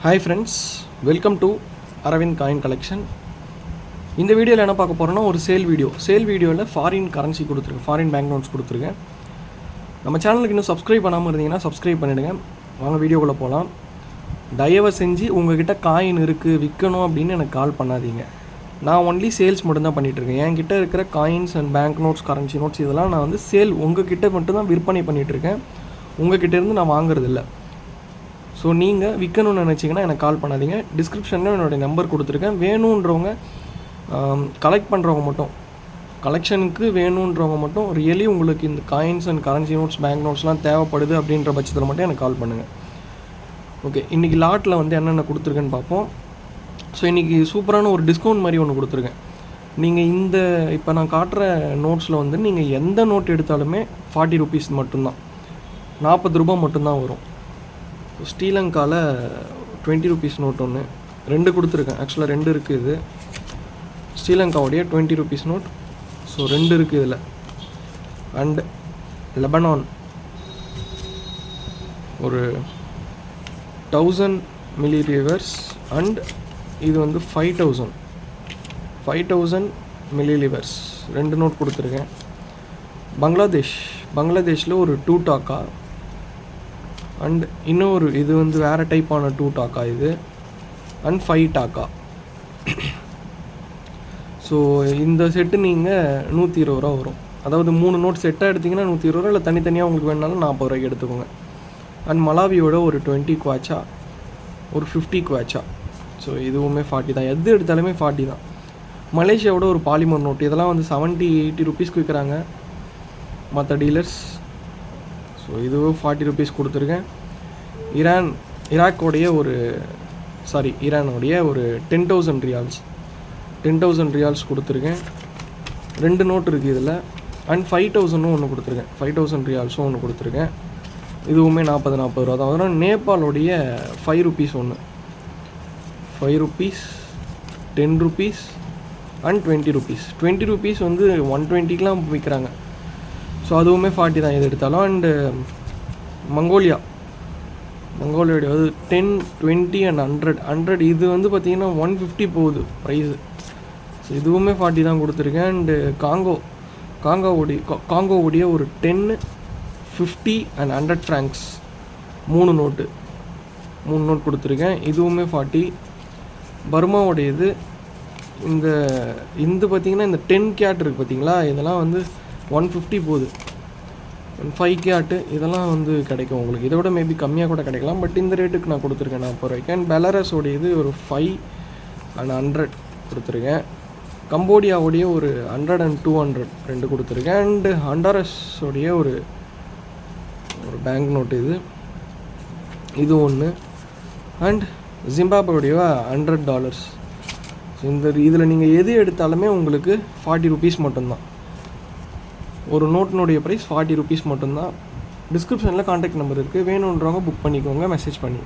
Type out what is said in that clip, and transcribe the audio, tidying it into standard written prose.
Hi friends, welcome to Aravind Coin Collection. இந்த வீடியோவில் என்ன பார்க்க போகிறோன்னா ஒரு சேல் வீடியோவில் ஃபாரின் கரன்சி கொடுத்துருக்கேன், ஃபாரின் பேங்க் நோட்ஸ் கொடுத்துருக்கேன். நம்ம சேனலுக்கு இன்னும் சப்ஸ்கிரைப் பண்ணாமல் இருந்தீங்கன்னா சப்ஸ்கிரைப் பண்ணிவிடுங்க. வாங்க வீடியோக்குள்ளே போகலாம். தயவு செஞ்சு உங்கள்கிட்ட காயின் இருக்குது விற்கணும் அப்படின்னு எனக்கு கால் பண்ணாதீங்க. நான் ஒன்லி சேல்ஸ் மட்டும்தான் பண்ணிகிட்ருக்கேன். என்கிட்ட இருக்கிற coins and bank notes, currency notes இதெல்லாம் நான் வந்து சேல் உங்கள்கிட்ட மட்டும்தான் விற்பனை பண்ணிகிட்ருக்கேன். உங்கள்கிட்டேருந்து நான் வாங்குறதில்ல. ஸோ நீங்கள் விற்கணும்னு நினச்சிங்கன்னா எனக்கு கால் பண்ணாதீங்க. டிஸ்கிரிப்ஷனில் என்னுடைய நம்பர் கொடுத்துருக்கேன். வேணுன்றவங்க கலெக்ட் பண்ணுறவங்க மட்டும், கலெக்ஷனுக்கு வேணுன்றவங்க மட்டும் ரியலி உங்களுக்கு இந்த coins and currency notes, bank நோட்ஸ்லாம் தேவைப்படுது அப்படின்ற பட்சத்தில் மட்டும் எனக்கு கால் பண்ணுங்கள். ஓகே, இன்றைக்கி லாட்டில் வந்து என்னென்ன கொடுத்துருக்கேன்னு பார்ப்போம். ஸோ இன்றைக்கி சூப்பரான ஒரு டிஸ்கவுண்ட் மாதிரி ஒன்று கொடுத்துருக்கேன். நீங்கள் இந்த இப்போ நான் காட்டுற நோட்ஸில் வந்து நீங்கள் எந்த நோட் எடுத்தாலுமே 40 rupees மட்டும்தான், 40 ரூபா மட்டும்தான் வரும். ஸ்ரீலங்காவில் 20 rupees நோட் ஒன்று 2 கொடுத்துருக்கேன். ஆக்சுவலாக 2 இருக்குது. இது ஸ்ரீலங்காவுடைய 20 rupees நோட். ஸோ 2 இருக்குது இதில். அண்ட் லெபனான் ஒரு 1000 milliliters அண்ட் இது வந்து 5000 milliliters 2 நோட் கொடுத்துருக்கேன். பங்களாதேஷில் ஒரு 2 டாக்கா அண்ட் இன்னொரு இது வந்து வேறு டைப்பான 2 டாக்கா இது அண்ட் 5 டாக்கா. ஸோ இந்த செட்டு நீங்கள் 120 ரூபா வரும். அதாவது 3 நோட் செட்டாக எடுத்திங்கன்னா 120 ரூபா, இல்லை தனித்தனியாக உங்களுக்கு வேணாலும் 40 ரூபாய்க்கு எடுத்துக்கோங்க. அண்ட் மலாவியோட ஒரு 20 குவாச்சா, ஒரு 50 குவாச்சா. ஸோ இதுவுமே 40 தான். எது எடுத்தாலுமே 40 தான். மலேசியாவோட ஒரு பாலிமர் நோட், இதெல்லாம் வந்து 70-80 rupees விற்கிறாங்க மற்ற டீலர்ஸ். ஸோ இதுவும் 40 rupees கொடுத்துருக்கேன். ஈரானோடைய ஒரு 10,000 ரியால்ஸ் கொடுத்துருக்கேன். 2 நோட் இருக்குது இதில். அண்ட் 5,000 ஒன்று கொடுத்துருக்கேன். 5,000 ரியால்ஸும் ஒன்று கொடுத்துருக்கேன். இதுவுமே 40 ரூபா தான். அதனால் நேபாளோடைய 5 rupees ஒன்று, 5 rupees, 10 rupees and 20 rupees. 20 rupees வந்து 120க்கெலாம் விற்கிறாங்க. ஸோ அதுவுமே 40 தான் எது எடுத்தாலும். அண்டு மங்கோலியோடைய வந்து 10, 20 அண்ட் 100 இது வந்து பார்த்திங்கன்னா 150 போகுது ப்ரைஸு. ஸோ இதுவுமே 40 தான் கொடுத்துருக்கேன். அண்டு காங்கோவுடைய ஒரு 10, 50 அண்ட் 100 francs 3 நோட் கொடுத்துருக்கேன். இதுவுமே 40. பர்மாவுடையது இந்த பார்த்திங்கன்னா இந்த 10 கேட் இருக்குது பார்த்திங்களா, இதெல்லாம் வந்து 150 போகுது. 5 கேட்டு இதெல்லாம் வந்து கிடைக்கும் உங்களுக்கு. இதை விட மேபி கம்மியாக கூட கிடைக்கலாம். பட் இந்த ரேட்டுக்கு நான் கொடுத்துருக்கேன் 40 ரூபாய்க்கு. அண்ட் பெலாரஸோடைய இது ஒரு 5 அண்ட் 100 கொடுத்துருக்கேன். கம்போடியாவுடைய ஒரு 100 அண்ட் 200 2 கொடுத்துருக்கேன். அண்டு ஹண்டாரஸோடைய ஒரு பேங்க் நோட்டு இது ஒன்று. அண்ட் ஜிம்பாப்வேவுடைய $100. ஸோ இதில் நீங்கள் எது எடுத்தாலுமே உங்களுக்கு 40 rupees மட்டும்தான். ஒரு நோட்டினுடைய ப்ரைஸ் 40 rupees மட்டும்தான். டிஸ்கிரிப்ஷனில் கான்டாக்ட் நம்பர் இருக்குது. வேணுன்றவங்க புக் பண்ணிக்கோங்க, மெசேஜ் பண்ணி.